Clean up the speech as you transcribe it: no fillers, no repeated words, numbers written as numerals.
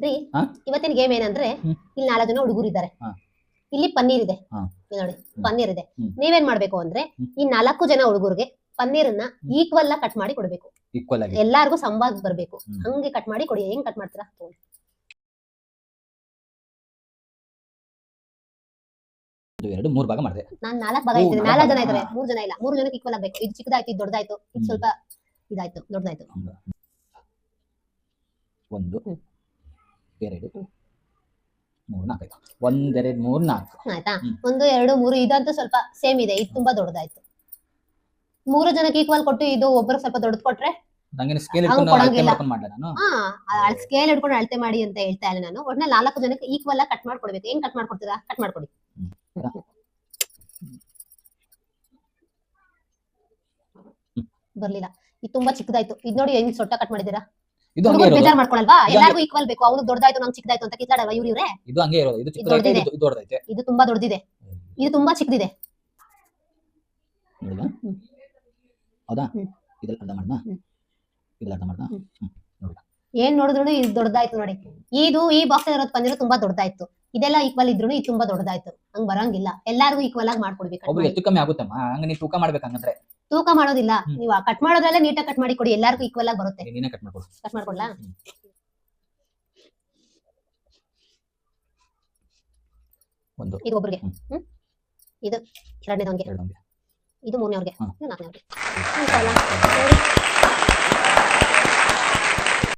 ರೀ ಹಾ? ಇವತ್ತಿನ ಗೇಮ್ ಏನಂದ್ರೆ ಇಲ್ಲಿ 4 ಜನ ಹುಡುಗರು ಇದ್ದಾರೆ. ಹಾ. ಇಲ್ಲಿ ಪನ್ನೀರ್ ಇದೆ. ಹಾ. ಇಲ್ಲಿ ನೋಡಿ ಪನ್ನೀರ್ ಇದೆ. ಹ್ಮ್. ನೀವೇನ್ ಮಾಡ್ಬೇಕು ಅಂದ್ರೆ ಈ 4 ಜನ ಹುಡುಗರಿಗೆ ಪನ್ನೀರನ್ನ ಈಕ್ವಲ್ ಆಗಿ ಕಟ್ ಮಾಡಿ ಕೊಡ್ಬೇಕು. ಈಕ್ವಲ್ ಆಗಿ ಎಲ್ಲಾರ್ಗೂ ಸಮವಾಗಿ ಬರ್ಬೇಕು. ಹ್ಮ್. ಹಂಗೆ ಕಟ್ ಮಾಡಿ ಕೊಡಿ. ಹೆಂಗ್ ಕಟ್ ಮಾಡ್ತೀರಾ? ತಗೊಳ್ಳಿ. 1 2 3 ಭಾಗ ಮಾಡಿದೆ. ನಾನ್ 4 ಭಾಗ ಇಟ್ಟಿದ್ದೀನಿ. 4 ಜನ ಇದ್ದಾರೆ, 3 ಜನ ಇಲ್ಲ. 3 ಜನಕ್ಕೆ ಈಕ್ವಲ್ ಆಗ್ಬೇಕು. ಇದು ಚಿಕ್ಕದಾಯ್ತು, ಇದು ದೊಡ್ಡದಾಯ್ತು, ಇದು ಸ್ವಲ್ಪ ಇದಾಯ್ತು, ದೊಡ್ಡದಾಯ್ತು. 1 2 ಹ್ಮ್. 3 4 ಆಯ್ತು. 1 2 3 4 ಆಯ್ತಾ? 1 2 3 ಇದಂತೂ ಸ್ವಲ್ಪ ಸೇಮ್ ಇದೆ. ಇದು ತುಂಬಾ ದೊಡ್ಡದಾಯ್ತು. 3 ಜನಕ್ಕೆ ಈಕ್ವಲ್ ಕೊಟ್ಟು ಇದು ಒಬ್ಬರು ಸ್ವಲ್ಪ ದೊಡ್ಡದು ಕೊಟ್ರೆ ನಂಗೆ ಸ್ಕೇಲ್ ಹಂಗ್ ಇಟ್ಕೊಂಡು ಅಳತೆ ಕೊಡಂಗಿಲ್ಲ. ಮಾಡ್ಕೊಂಡು ಮಾಡ್ದೆ ನಾನು. ಸ್ಕೇಲ್ ಹಿಡ್ಕೊಂಡು ಅಳತೆ ಮಾಡಿ ಅಂತ ಹೇಳ್ತಾ ಇಲ್ಲ ನಾನು. ಒಟ್ನಲ್ಲಿ 4 ಜನಕ್ಕೆ ಈಕ್ವಲ್ ಆಗಿ ಕಟ್ ಮಾಡ್ಕೊಡ್ಬೇಕು. ಹೆಂಗ್ ಕಟ್ ಮಾಡ್ಕೊಡ್ತೀರಾ? ಕಟ್ ಮಾಡ್ಕೊಡಿ. ಬರ್ಲಿಲ್ಲ. ಇದು ತುಂಬಾ ಚಿಕ್ಕದಾಯ್ತು. ಇದು ನೋಡಿ ಹೆಂಗ್ ಸೊಟ್ಟ ಕಟ್ ಮಾಡಿದೀರಾ? ಇದು ಹಂಗೆ ಹುಡುಗರು ಇರೋದು. ಬೇಜಾರ್ ಮಾಡ್ಕೊಳಲ್ವಾ? ಇದು ಎಲ್ಲಾರ್ಗೂ ಈಕ್ವಲ್ ಬೇಕು. ಅವ್ನು ದೊಡ್ಡದಾಯ್ತು, ನಂಗೆ ಚಿಕ್ಕದಾಯ್ತು ಅಂತ ಕಿತ್ತಾಡಲ್ವಾ ಇವ್ರೆ? ಇದು ಹಂಗೆ ಇರೋದು. ಇದು ಚಿಕ್ಕದಾಯ್ತು, ದೊಡ್ಡದಿದೆ. ಇದು ದೊಡ್ಡದೈತೆ. ಇದು ತುಂಬಾ ದೊಡ್ಡದಿದೆ, ಇದು ತುಂಬಾ ಚಿಕ್ಕದಿದೆ. ನೋಡಿದಾ? ಹೌದಾ? ಹ್ಮ್. ಇದ್ರಲ್ಲಿ ಅರ್ಧ ಮಾಡ್ದಾ? ಹ್ಮ್. ಇದ್ರಲ್ಲಿ ಅರ್ಧ ಮಾಡ್ದಾ? ನೋಡಿದಾ? ಏನ್ ನೋಡಿದ್ರು ಇದು ದೊಡ್ಡದಾಯ್ತು ನೋಡಿ. ಈ ಬಾಕ್ಸ್ ಇರೋದು ಪನ್ನೀರು ತುಂಬಾ ದೊಡ್ಡದಾಯ್ತು. ಇದೆಲ್ಲ ಈಕ್ವಲ್ ಇದ್ರು ಇದು ತುಂಬಾ ದೊಡ್ಡದಾಯ್ತು. ಹಂಗ್ ಬರಂಗಿಲ್ಲ. ಎಲ್ಲಾರ್ಗೂ ಈಕ್ವಲ್ ಆಗಿ ಮಾಡ್ಕೊಡ್ಬೇಕು. ಒಬ್ರು ಹೆಚ್ಚು ಕಮ್ಮಿ ಆಗುತ್ತಮ್ಮ. ಹಂಗ ನೀ ತೂಕ ಮಾಡ್ಬೇಕು. ಹಂಗಂದ್ರೆ ತೂಕ ಮಾಡೋದಿಲ್ಲ. ನೀವು ಕಟ್ ಮಾಡೋದ್ರಲ್ಲೇ ನೀಟಾಗಿ ಕಟ್ ಮಾಡಿ ಕೊಡಿ. ಎಲ್ಲಾರ್ಗೂ ಈಕ್ವಲ್ ಆಗಿ ಬರುತ್ತೆ. ನೀನೇ ಕಟ್ ಮಾಡ್ಕೊಡು. ಕಟ್ ಮಾಡ್ಕೊಡ್ಲಾ? ಒಂದು ಇದು ಒಬ್ರಿಗೆ, ಇದು ಎರಡನೇದವ್ರಿಗೆ, ಎರಡು ಇದು ಮೂರನೇವ್ರಿಗೆ, ಹಾ. ಇದು ನಾಲ್ಕನೇವ್ರಿಗೆ.